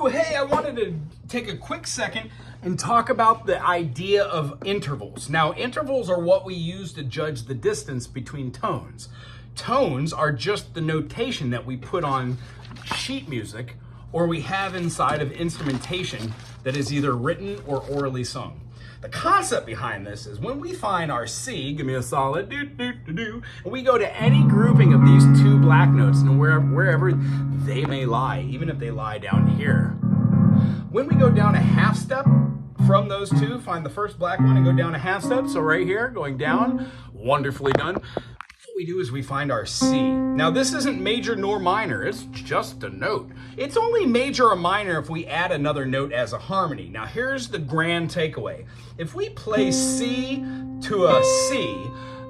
Woo! Hey, I wanted to take a quick second and talk about the idea of intervals. Now, intervals are what we use to judge the distance between tones. Tones are just the notation that we put on sheet music or we have inside of instrumentation that is either written or orally sung. The concept behind this is when we find our C, give me a solid do do do do, and we go to any grouping of these two black notes and wherever they may lie, even if they lie down here. When we go down a half step from those two, find the first black one and go down a half step. So right here, going down, wonderfully done. What we do is we find our C. Now this isn't major nor minor, it's just a note. It's only major or minor if we add another note as a harmony. Now here's the grand takeaway. If we play C to a C,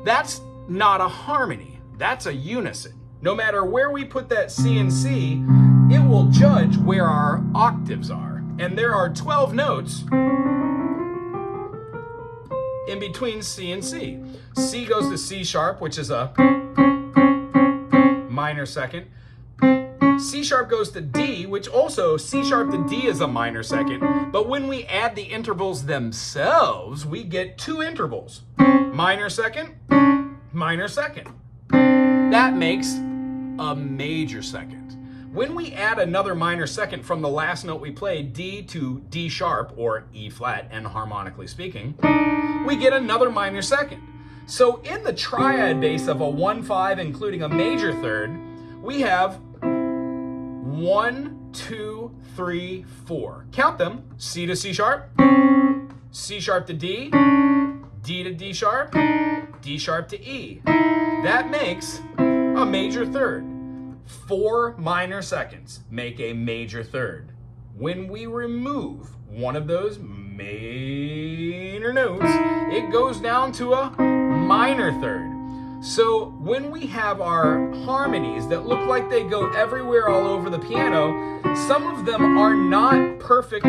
that's not a harmony, that's a unison. No matter where we put that C and C, it will judge where our octaves are. And there are 12 notes in between C and C. C goes to C sharp, which is a minor second. C sharp goes to D, which also C sharp to D is a minor second. But when we add the intervals themselves, we get two intervals. Minor second, minor second. That makes a major second. When we add another minor second from the last note we played, D to D sharp, or E flat, and harmonically speaking, we get another minor second. So in the triad bass of a 1-5, including a major third, we have 1, 2, 3, 4. Count them. C to C sharp, C sharp to D, D to D sharp, D sharp to E. That makes a major third. 4 minor seconds make a major third. When we remove one of those minor notes, it goes down to a minor third. So when we have our harmonies that look like they go everywhere all over the piano, some of them are not perfect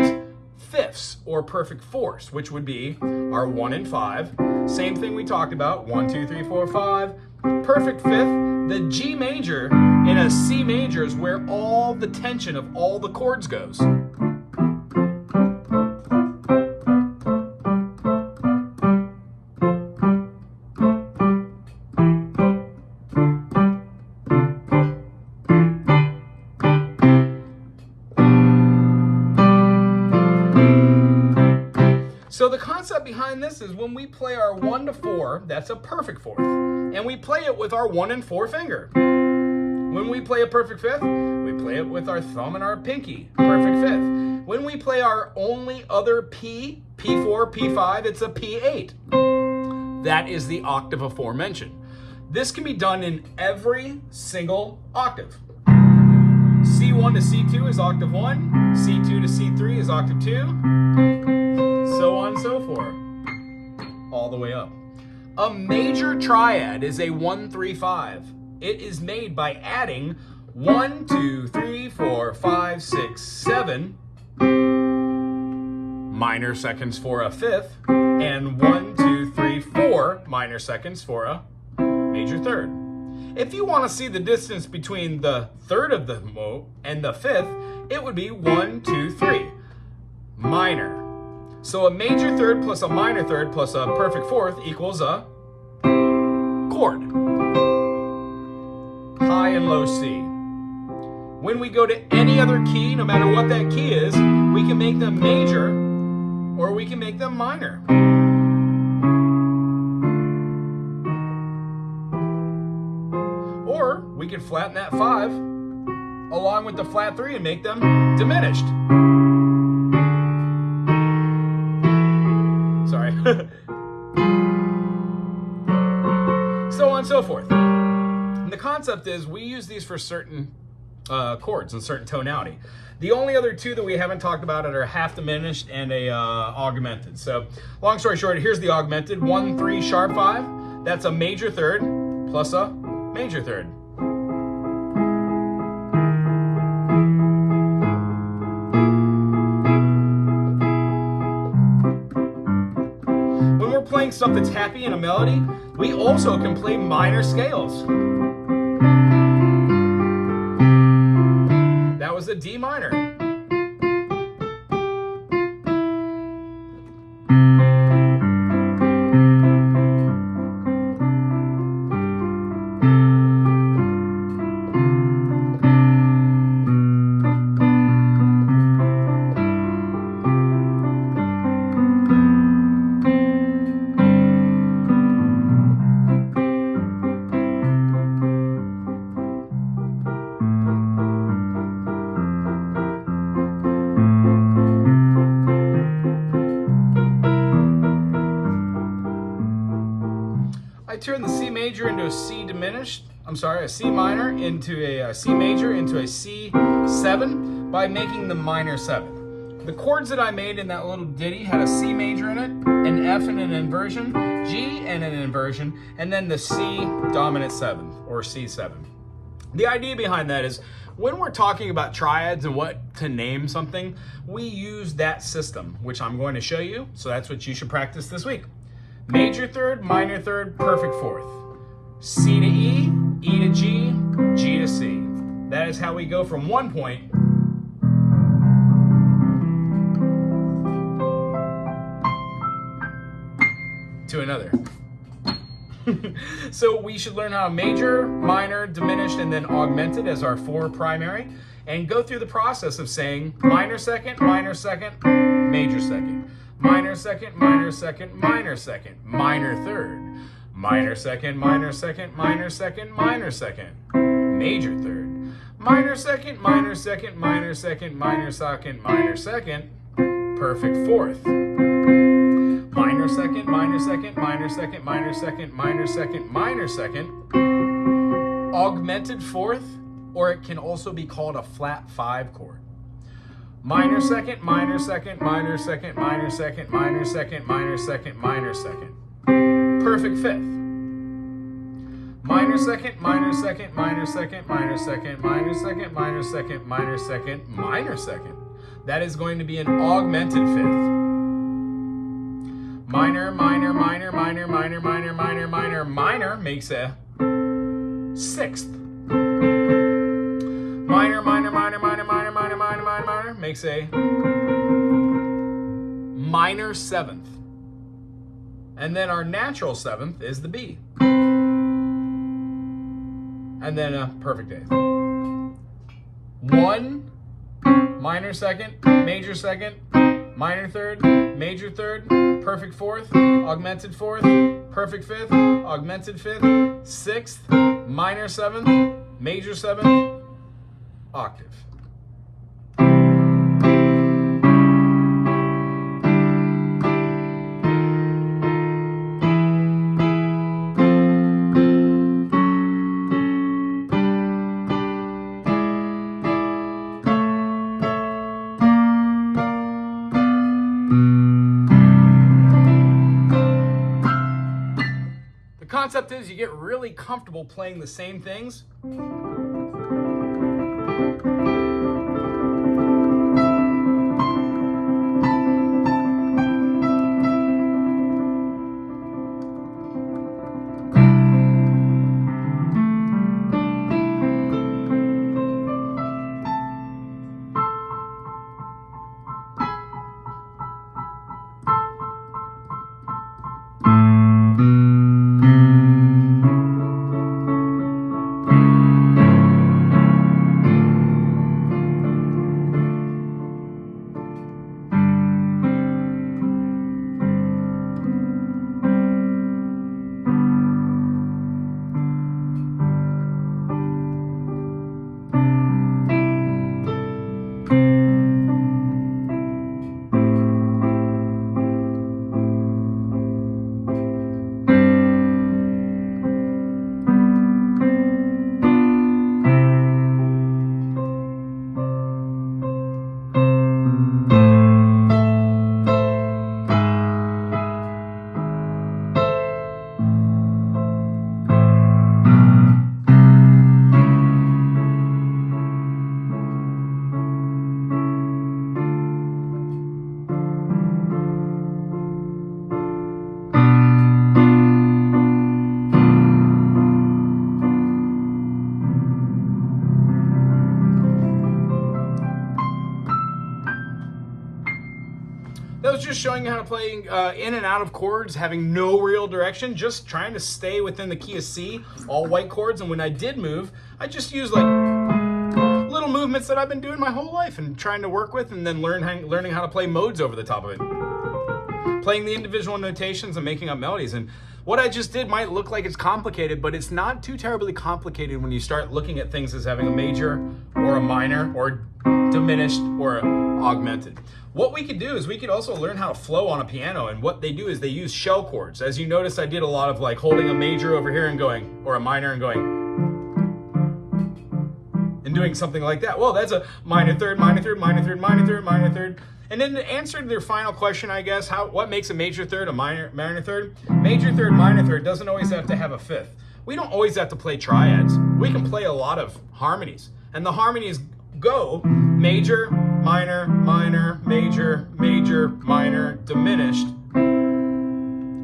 fifths or perfect fourths, which would be our 1 and 5. Same thing we talked about, 1, 2, 3, 4, 5. Perfect fifth, the G major in a C major is where all the tension of all the chords goes. So the concept behind this is when we play our 1 to 4, that's a perfect fourth, and we play it with our 1 and 4 finger. When we play a perfect fifth, we play it with our thumb and our pinky, perfect fifth. When we play our only other P, P4, P5, it's a P8. That is the octave aforementioned. This can be done in every single octave. C1 to C2 is octave 1, C2 to C3 is octave 2, so on and so forth, all the way up. A major triad is a 1-3-5. It is made by adding 1, 2, 3, 4, 5, 6, 7 minor seconds for a fifth, and 1, 2, 3, 4 minor seconds for a major third. If you want to see the distance between the third of the note and the fifth, it would be 1, 2, 3 minor. So a major third plus a minor third plus a perfect fourth equals a chord. High and low C. When we go to any other key, no matter what that key is, we can make them major or we can make them minor. Or we can flatten that 5 along with the flat 3 and make them diminished. Sorry. So on and so forth. And the concept is we use these for certain chords and certain tonality. The only other two that we haven't talked about are half diminished and a augmented. So long story short, here's the augmented 1, 3, sharp 5. That's a major third plus a major third. When we're playing stuff that's happy in a melody, we also can play minor scales. That was a D minor. turn the C major into a C diminished, a C minor into a C major into a C7 by making the minor 7th. The chords that I made in that little ditty had a C major in it, an F and an inversion, G and an inversion, and then the C dominant 7th, or C7. The idea behind that is when we're talking about triads and what to name something, we use that system, which I'm going to show you, so that's what you should practice this week. Major third, minor third, perfect fourth. C to E, E to G, G to C. That is how we go from one point to another. So we should learn how major, minor, diminished, and then augmented as our 4 primary, and go through the process of saying minor second, major second, minor second, minor second, minor second, minor third, minor second, minor second, minor second, minor second, major third, minor second, minor second, minor second, minor second, minor second, perfect fourth. Minor second, minor second, minor second, minor second, minor second, minor second, augmented fourth, or it can also be called a flat 5 chord. Minor second, minor second, minor second, minor second, minor second, minor second, minor second, perfect fifth. Minor second, minor second, minor second, minor second, minor second, minor second, minor second, minor second. That is going to be an augmented fifth. Minor, minor, minor, minor, minor, minor, minor, minor, minor makes a 6th. Minor, minor, minor, minor, minor, minor, minor, minor, minor makes a minor 7th. And then our natural 7th is the B. And then a perfect 8th. 1, minor second, major second, minor third, major third, perfect fourth, augmented fourth, perfect fifth, augmented fifth, 6th, minor 7th, major 7th, octave. The concept is you get really comfortable playing the same things. That was just showing you how to play in and out of chords, having no real direction, just trying to stay within the key of C, all white chords. And when I did move, I just used like little movements that I've been doing my whole life and trying to work with, and then learning how to play modes over the top of it. Playing the individual notations and making up melodies. And What I just did might look like it's complicated, but it's not too terribly complicated when you start looking at things as having a major or a minor or diminished or augmented. What we could do is we could also learn how to flow on a piano, and what they do is they use shell chords. As you notice, I did a lot of like holding a major over here and going, or a minor and going, and doing something like that. Well, that's a minor third, minor third, minor third, minor third, minor third. And then to answer their final question, I guess, what makes a major third a minor third? Major third, minor third doesn't always have to have a fifth. We don't always have to play triads. We can play a lot of harmonies. And the harmonies go major, minor, minor, major, major, minor, diminished.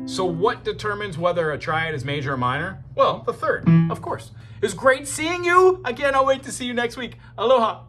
So what determines whether a triad is major or minor? Well, the third, of course. It was great seeing you. Again, I'll wait to see you next week. Aloha.